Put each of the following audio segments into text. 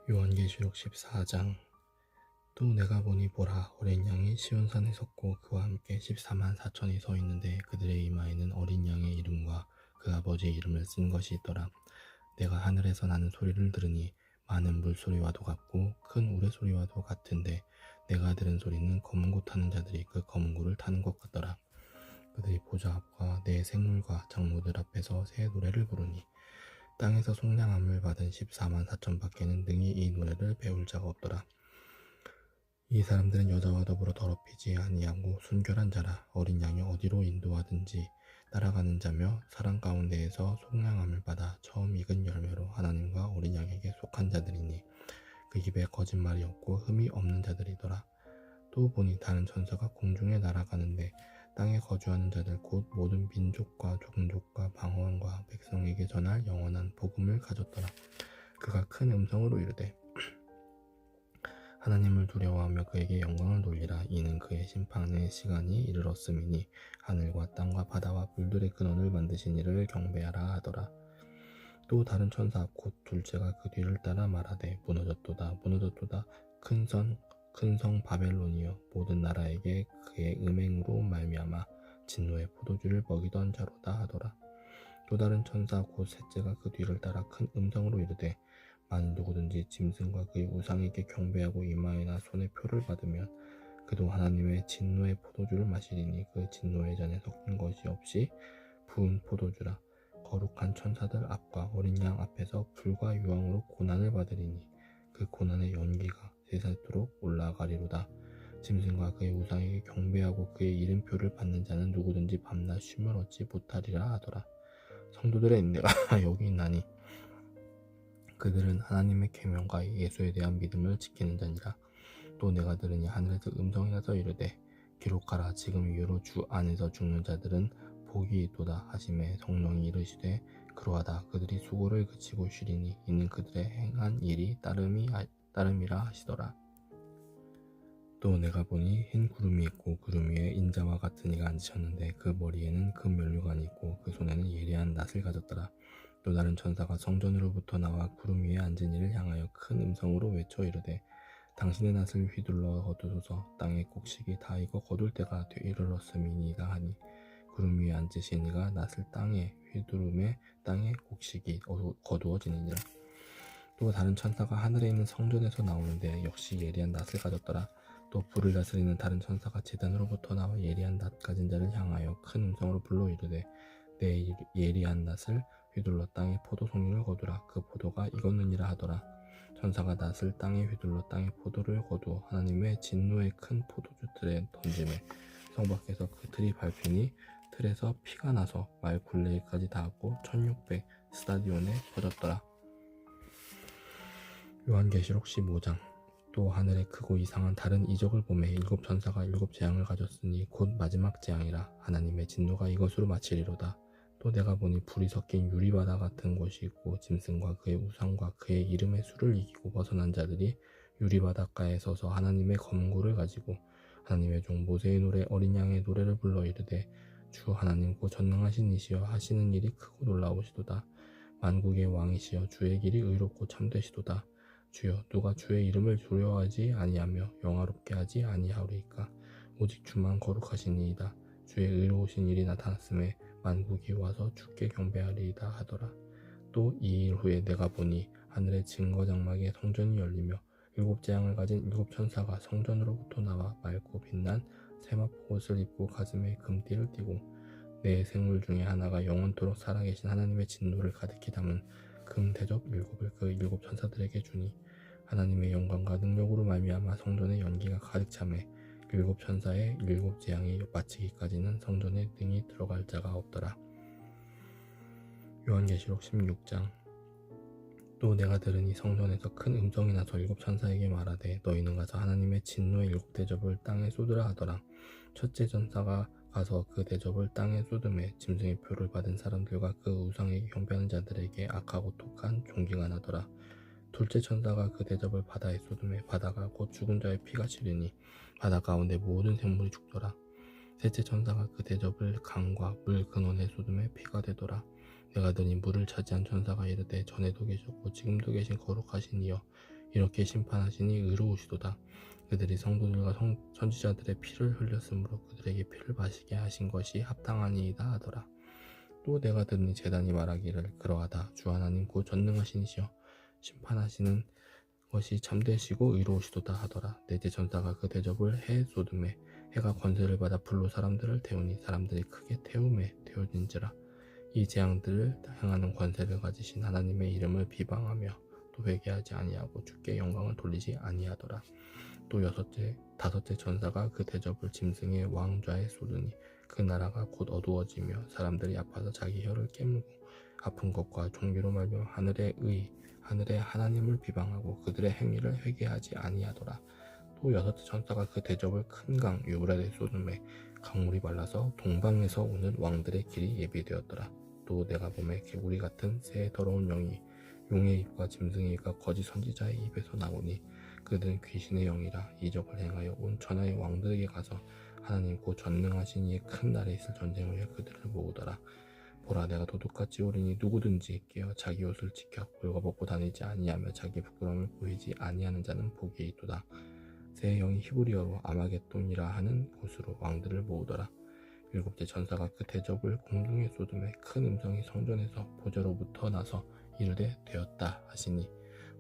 요한계시록 14장. 또 내가 보니 보라, 어린 양이 시온산에 섰고 그와 함께 14만 4천이 서 있는데 그들의 이마에는 어린 양의 이름과 그 아버지의 이름을 쓴 것이 있더라. 내가 하늘에서 나는 소리를 들으니 많은 물소리와도 같고 큰 우레소리와도 같은데 내가 들은 소리는 검은 고 타는 자들이 그 검은 고를 타는 것 같더라. 그들이 보좌 앞과 내 생물과 장로들 앞에서 새 노래를 부르니 땅에서 속량함을 받은 14만 4천 밖에는 능히 이 노래를 배울 자가 없더라. 이 사람들은 여자와 더불어 더럽히지 아니하고 순결한 자라. 어린 양이 어디로 인도하든지 따라가는 자며 사람 가운데에서 속량함을 받아 처음 익은 열매로 하나님과 어린 양에게 속한 자들이니 그 입에 거짓말이 없고 흠이 없는 자들이더라. 또 보니 다른 천사가 공중에 날아가는데 땅에 거주하는 자들 곧 모든 민족과 종족과 방언과 백성에게 전할 영원한 복음을 가졌더라. 그가 큰 음성으로 이르되 하나님을 두려워하며 그에게 영광을 돌리라. 이는 그의 심판의 시간이 이르렀음이니 하늘과 땅과 바다와 물들의 근원을 만드신 이를 경배하라 하더라. 또 다른 천사 곧 둘째가 그 뒤를 따라 말하되 무너졌도다 무너졌도다 큰 성 바벨론이여 모든 나라에게 그의 음행으로 말미암아 진노의 포도주를 먹이던 자로다 하더라. 또 다른 천사 곧 셋째가 그 뒤를 따라 큰 음성으로 이르되 만일 누구든지 짐승과 그의 우상에게 경배하고 이마에나 손에 표를 받으면 그도 하나님의 진노의 포도주를 마시리니 그 진노의 잔에 섞인 것이 없이 부은 포도주라. 거룩한 천사들 앞과 어린 양 앞에서 불과 유황으로 고난을 받으리니 그 고난의 연기가 세세토록 올라가리로다. 짐승과 그의 우상에게 경배하고 그의 이름표를 받는 자는 누구든지 밤낮 쉼을 얻지 못하리라 하더라. 성도들의 인내가 여기 있나니 그들은 하나님의 계명과 예수에 대한 믿음을 지키는 자니라. 또 내가 들으니 하늘에서 음성이 나서 이르되 기록하라. 지금 이후로 주 안에서 죽는 자들은 복이 있도다 하시매 성령이 이르시되 그러하다. 그들이 수고를 그치고 쉬리니 이는 그들의 행한 일이 따름이라 하시더라. 또 내가 보니 흰 구름이 있고 구름 위에 인자와 같은 이가 앉으셨는데 그 머리에는 금 면류관이 있고 그 손에는 예리한 낫을 가졌더라. 또 다른 천사가 성전으로부터 나와 구름 위에 앉은 이를 향하여 큰 음성으로 외쳐 이르되 당신의 낫을 휘둘러 거두소서. 땅의 곡식이 다 익어 거둘 때가 이르렀음이니이다 하니 구름 위에 앉으신 이가 낫을 땅에 휘두르매 땅의 곡식이 거두어지니라. 또 다른 천사가 하늘에 있는 성전에서 나오는데 역시 예리한 낫을 가졌더라. 또 불을 다스리는 다른 천사가 제단으로부터 나와 예리한 낫 가진 자를 향하여 큰 음성으로 불러 이르되 내 예리한 낫을 휘둘러 땅에 포도송이를 거두라. 그 포도가 익었느니라 하더라. 천사가 낫을 땅에 휘둘러 땅에 포도를 거두어 하나님의 진노의 큰 포도주 틀에 던지매 성 밖에서 그 틀이 밟히니 틀에서 피가 나서 말 굴레까지 닿았고 1600 스타디온에 퍼졌더라. 요한계시록 15장. 또 하늘에 크고 이상한 다른 이적을 보매 일곱 천사가 일곱 재앙을 가졌으니 곧 마지막 재앙이라. 하나님의 진노가 이것으로 마치리로다. 또 내가 보니 불이 섞인 유리바다 같은 곳이 있고 짐승과 그의 우상과 그의 이름의 수를 이기고 벗어난 자들이 유리바닷가에 서서 하나님의 검구를 가지고 하나님의 종 모세의 노래 어린 양의 노래를 불러 이르되 주 하나님 곧 전능하신 이시여 하시는 일이 크고 놀라우시도다. 만국의 왕이시여 주의 길이 의롭고 참되시도다. 주여 누가 주의 이름을 두려워하지 아니하며 영화롭게 하지 아니하오리이까. 오직 주만 거룩하시니이다. 주의 의로우신 일이 나타났음에 만국이 와서 주께 경배하리이다 하더라. 또 이 일 후에 내가 보니 하늘의 증거 장막에 성전이 열리며 일곱 재앙을 가진 일곱 천사가 성전으로부터 나와 맑고 빛난 세마포 옷을 입고 가슴에 금띠를 띠고 네 생물 중에 하나가 영원토록 살아계신 하나님의 진노를 가득히 담은 금 대접 일곱을 그 일곱 천사들에게 주니 하나님의 영광과 능력으로 말미암아 성전에 연기가 가득 차매 일곱 천사의 일곱 재앙이 마치기까지는 성전에 능히 들어갈 자가 없더라. 요한계시록 16장. 또 내가 들으니 성전에서 큰 음성이 나서 일곱 천사에게 말하되 너희는 가서 하나님의 진노의 일곱 대접을 땅에 쏟으라 하더라. 첫째 천사가 가서 그 대접을 땅에 쏟음에 짐승의 표를 받은 사람들과 그 우상에게 경배하는 자들에게 악하고 독한 종기가 나더라. 둘째 천사가 그 대접을 바다에 쏟음에 바다가 곧 죽은 자의 피가 치르니 바다 가운데 모든 생물이 죽더라. 셋째 천사가 그 대접을 강과 물 근원에 쏟음에 피가 되더라. 내가 들으니 물을 차지한 천사가 이르되 전에도 계셨고 지금도 계신 거룩하신 이여 이렇게 심판하시니 의로우시도다. 그들이 성도들과 선지자들의 피를 흘렸으므로 그들에게 피를 마시게 하신 것이 합당하니이다 하더라. 또 내가 들으니 제단이 말하기를 그러하다. 주 하나님 곧 전능하신 이시여 심판하시는 것이 참되시고 의로우시도다 하더라. 넷째 전사가 그 대접을 해 쏟음에 해가 권세를 받아 불로 사람들을 태우니 사람들이 크게 태움에 태워진지라. 이 재앙들을 행하는 권세를 가지신 하나님의 이름을 비방하며 또 회개하지 아니하고 주께 영광을 돌리지 아니하더라. 또 다섯째 전사가 그 대접을 짐승의 왕좌에 쏟으니 그 나라가 곧 어두워지며 사람들이 아파서 자기 혀를 깨물고 아픈 것과 종기로 말며 하늘의 하나님을 비방하고 그들의 행위를 회개하지 아니하더라. 또 여섯째 전사가 그 대접을 큰 강 유브라데 쏟음에 강물이 말라서 동방에서 오는 왕들의 길이 예비되었더라. 또 내가 보매 개구리 같은 새 더러운 영이 용의 입과 짐승의 입과 거짓 선지자의 입에서 나오니 그들은 귀신의 영이라 이적을 행하여 온 천하의 왕들에게 가서 하나님 곧 전능하신 이의 큰 날에 있을 전쟁을 위해 그들을 모으더라. 보라 내가 도둑같이 오리니 누구든지 깨어 자기 옷을 지켜 벌거벗고 다니지 아니하며 자기 부끄러움을 보이지 아니하는 자는 복이 있도다. 새 영이 히브리어로 아마겟돈이라 하는 곳으로 왕들을 모으더라. 일곱째 전사가 그 대접을 공중에 쏟음에 큰 음성이 성전에서 보좌로부터 나서 이르되 되었다 하시니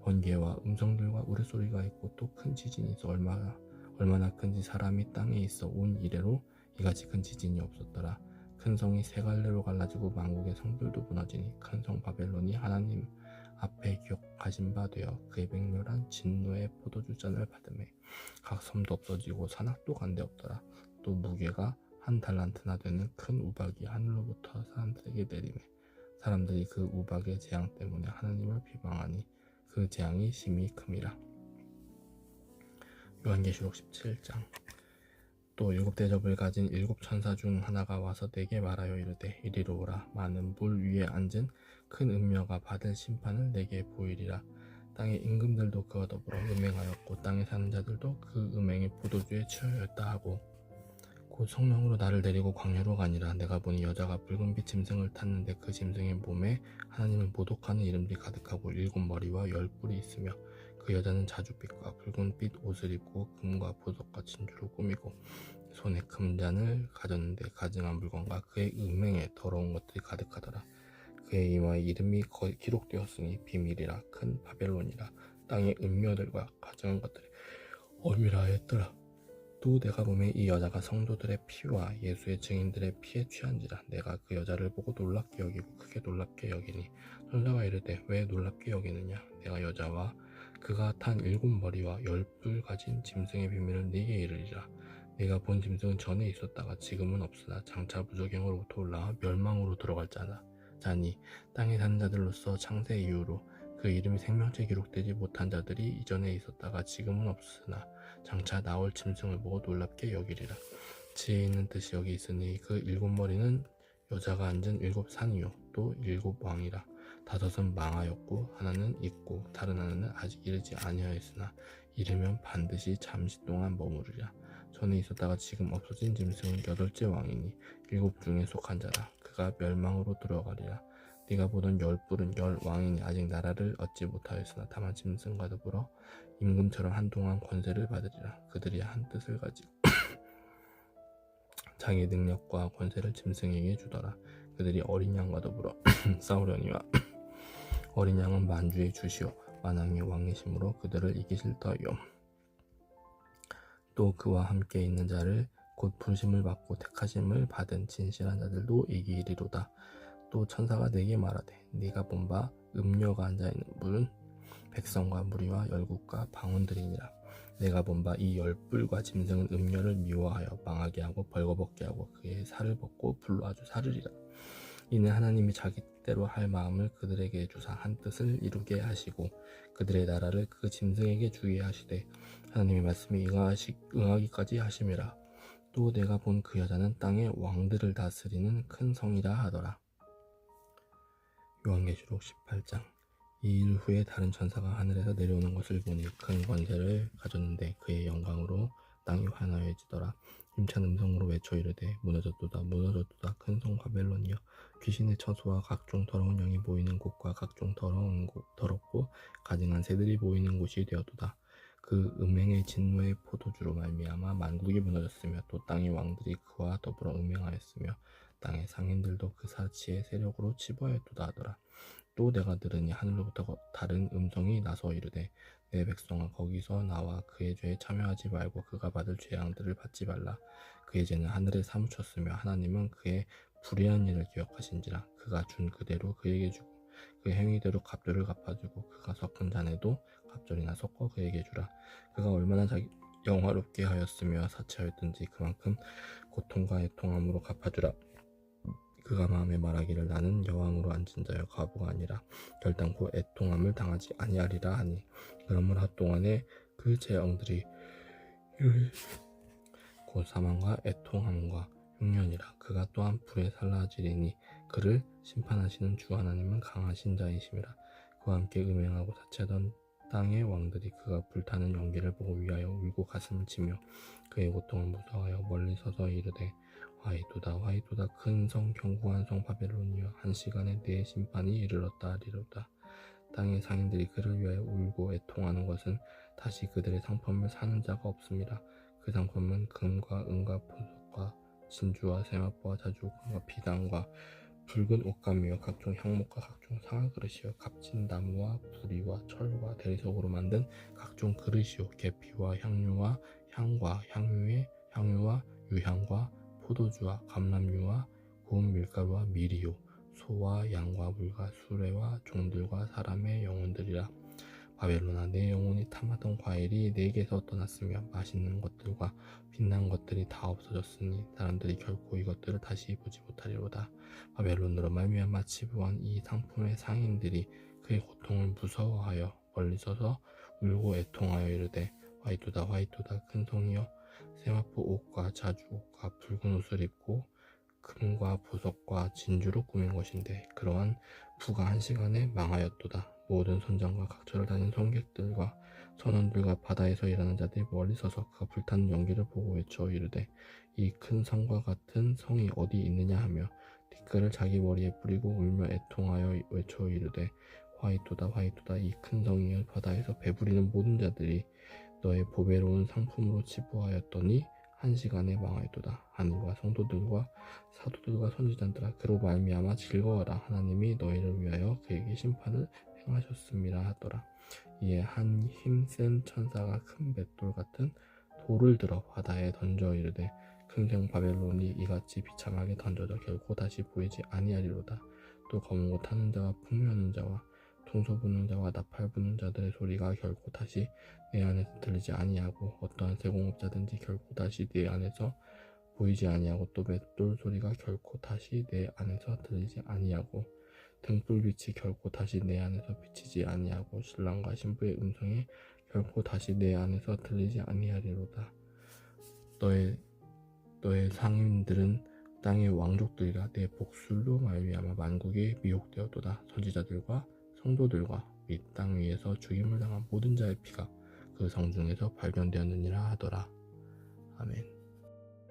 번개와 음성들과 우레소리가 있고 또 큰 지진이 있어 얼마나 큰지 사람이 땅에 있어 온 이래로 이같이 큰 지진이 없었더라. 큰 성이 세 갈래로 갈라지고 만국의 성들도 무너지니 큰 성 바벨론이 하나님 앞에 기억하신 바 되어 그의 맹렬한 진노의 포도주 잔을 받음에 각 섬도 없어지고 산악도 간데 없더라. 또 무게가 한 달란트나 되는 큰 우박이 하늘로부터 사람들에게 내리매 사람들이 그 우박의 재앙 때문에 하나님을 비방하니 그 재앙이 심히 큼이라. 요한계시록 17장. 또 일곱 대접을 가진 일곱 천사 중 하나가 와서 내게 말하여 이르되 이리로 오라. 많은 물 위에 앉은 큰 음녀가 받을 심판을 내게 보이리라. 땅의 임금들도 그와 더불어 음행하였고 땅에 사는 자들도 그 음행의 포도주에 취하였다 하고 곧 성령으로 나를 데리고 광야로 가니라. 내가 보니 여자가 붉은빛 짐승을 탔는데 그 짐승의 몸에 하나님을 모독하는 이름들이 가득하고 일곱 머리와 열 뿔이 있으며 그 여자는 자줏빛과 붉은빛 옷을 입고 금과 보석과 진주로 꾸미고 손에 금잔을 가졌는데 가증한 물건과 그의 음행에 더러운 것들이 가득하더라. 그의 이마에 이름이 기록되었으니 비밀이라 큰 바벨론이라 땅의 음녀들과 가증한 것들이 엄이라 했더라. 또 내가 보매 이 여자가 성도들의 피와 예수의 증인들의 피에 취한지라. 내가 그 여자를 보고 놀랍게 여기고 크게 놀랍게 여기니 천사가 이르되 왜 놀랍게 여기느냐. 내가 여자와 그가 탄 일곱 머리와 열 뿔 가진 짐승의 비밀을 네게 이르리라. 내가 본 짐승은 전에 있었다가 지금은 없으나 장차 무저갱으로부터 올라와 멸망으로 들어갈 자니 땅에 사는 자들로서 창세 이후로 그 이름이 생명체에 기록되지 못한 자들이 이전에 있었다가 지금은 없으나 장차 나올 짐승을 보고 놀랍게 여기리라. 지혜 있는 뜻이 여기 있으니 그 일곱 머리는 여자가 앉은 일곱 산이요 또 일곱 왕이라. 다섯은 망하였고 하나는 있고 다른 하나는 아직 이르지 아니하였으나 이르면 반드시 잠시 동안 머무르리라. 전에 있었다가 지금 없어진 짐승은 여덟째 왕이니 일곱 중에 속한 자라. 그가 멸망으로 들어가리라. 네가 보던 열 뿔은 열 왕이니 아직 나라를 얻지 못하였으나 다만 짐승과 더불어 임금처럼 한동안 권세를 받으리라. 그들이 한 뜻을 가지고 자기 능력과 권세를 짐승에게 주더라. 그들이 어린 양과 더불어 싸우려니와 어린 양은 만주의 주시오 만왕의 왕이심으로 그들을 이기실 터이요. 또 그와 함께 있는 자를 곧 부르심을 받고 택하심을 받은 진실한 자들도 이기리로다. 또 천사가 내게 말하되 네가 본 바 음녀가 앉아있는 물은 백성과 무리와 열국과 방언들이니라. 내가 본 바 이 열 뿔과 짐승은 음녀를 미워하여 망하게 하고 벌거벗게 하고 그의 살을 벗고 불로 아주 사르리라. 이는 하나님이 자기 뜻대로 할 마음을 그들에게 주사 한 뜻을 이루게 하시고 그들의 나라를 그 짐승에게 주게 하시되 하나님의 말씀이 응하기까지 하심이라. 또 내가 본 그 여자는 땅의 왕들을 다스리는 큰 성이라 하더라. 요한계시록 18장. 이 일 후에 다른 천사가 하늘에서 내려오는 것을 보니 큰 권세를 가졌는데 그의 영광으로 땅이 환하여지더라. 힘찬 음성으로 외쳐 이르되 무너졌도다 무너졌도다 큰 성 바벨론이여 귀신의 처소와 각종 더러운 영이 모이는 곳과 각종 더럽고 가증한 새들이 모이는 곳이 되었도다. 그 음행의 진노의 포도주로 말미암아 만국이 무너졌으며 또 땅의 왕들이 그와 더불어 음행하였으며 땅의 상인들도 그 사치의 세력으로 치부하였도다 하더라. 또 내가 들으니 하늘로부터 다른 음성이 나서 이르되 내 백성아 거기서 나와 그의 죄에 참여하지 말고 그가 받을 재앙들을 받지 말라. 그의 죄는 하늘에 사무쳤으며 하나님은 그의 불의한 일을 기억하신지라. 그가 준 그대로 그에게 주고 그 행위대로 갑절을 갚아주고 그가 섞은 잔에도 갑절이나 섞어 그에게 주라. 그가 얼마나 영화롭게 하였으며 사치하였든지 그만큼 고통과 애통함으로 갚아주라. 그가 마음에 말하기를 나는 여왕으로 앉은 자여 과부가 아니라 결단코 애통함을 당하지 아니하리라 하니 그러므로 핫동안에 그 재앙들이 곧 사망과 애통함과 흉년이라. 그가 또한 불에 살라지리니 그를 심판하시는 주 하나님은 강하신 자이심이라. 그와 함께 음행하고 사치하던 땅의 왕들이 그가 불타는 연기를 보고 위하여 울고 가슴을 치며 그의 고통을 무서워하여 멀리 서서 이르되 화이도다 화이도다 큰 성 견고한 성 바벨론이여 한 시간에 내 심판이 이르렀다 하리로다. 땅의 상인들이 그를 위하여 울고 애통하는 것은 다시 그들의 상품을 사는 자가 없습니다. 그 상품은 금과 은과 보석과 진주와 세마포와 자주금과 비단과 붉은 옷감이요 각종 향목과 각종 상아 그릇이요 값진 나무와 부리와 철과 대리석으로 만든 각종 그릇이요 계피와 향유와 향과 향유와 유향과 포도주와 감람유와 고운 밀가루와 밀이요 소와 양과 물과 수레와 종들과 사람의 영혼들이라. 바벨론아 내 영혼이 탐하던 과일이 내게서 떠났으며 맛있는 것들과 빛난 것들이 다 없어졌으니 사람들이 결코 이것들을 다시 보지 못하리로다. 바벨론으로 말미암아 치부한 이 상품의 상인들이 그의 고통을 무서워하여 멀리 서서 울고 애통하여 이르되 화이토다 화이토다 큰 성이여 세마포 옷과 자주 옷과 붉은 옷을 입고 금과 보석과 진주로 꾸민 것인데 그러한 부가 한 시간에 망하였도다. 모든 선장과 각처를 다닌 성객들과 선원들과 바다에서 일하는 자들이 멀리 서서 그가 불타는 연기를 보고 외쳐 이르되 이 큰 성과 같은 성이 어디 있느냐 하며 뒷글을 자기 머리에 뿌리고 울며 애통하여 외쳐 이르되 화이토다 화이토다 이 큰 성이여 바다에서 배부리는 모든 자들이 너의 보배로운 상품으로 치부하였더니 한 시간에 망하였도다. 하늘과 성도들과 사도들과 선지자들아 그로 말미암아 즐거워라. 하나님이 너희를 위하여 그에게 심판을 행하셨음이라 하더라. 이에 한 힘센 천사가 큰 맷돌 같은 돌을 들어 바다에 던져 이르되 큰 성 바벨론이 이같이 비참하게 던져져 결코 다시 보이지 아니하리로다. 또 검은 옷 하는 자와 풍요하는 자와 통소 부는 자와 나팔 부는 자들의 소리가 결코 다시 내 안에서 들리지 아니하고 어떠한 세공업자든지 결코 다시 내 안에서 보이지 아니하고 또 맷돌 소리가 결코 다시 내 안에서 들리지 아니하고 등불빛이 결코 다시 내 안에서 비치지 아니하고 신랑과 신부의 음성이 결코 다시 내 안에서 들리지 아니하리로다. 너의 상인들은 땅의 왕족들이라 내 복술로 말미암아 만국이 미혹되었도다. 선지자들과 성도들과 및 땅 위에서 죽임을 당한 모든 자의 피가 그 성중에서 발견되었느니라 하더라. 아멘.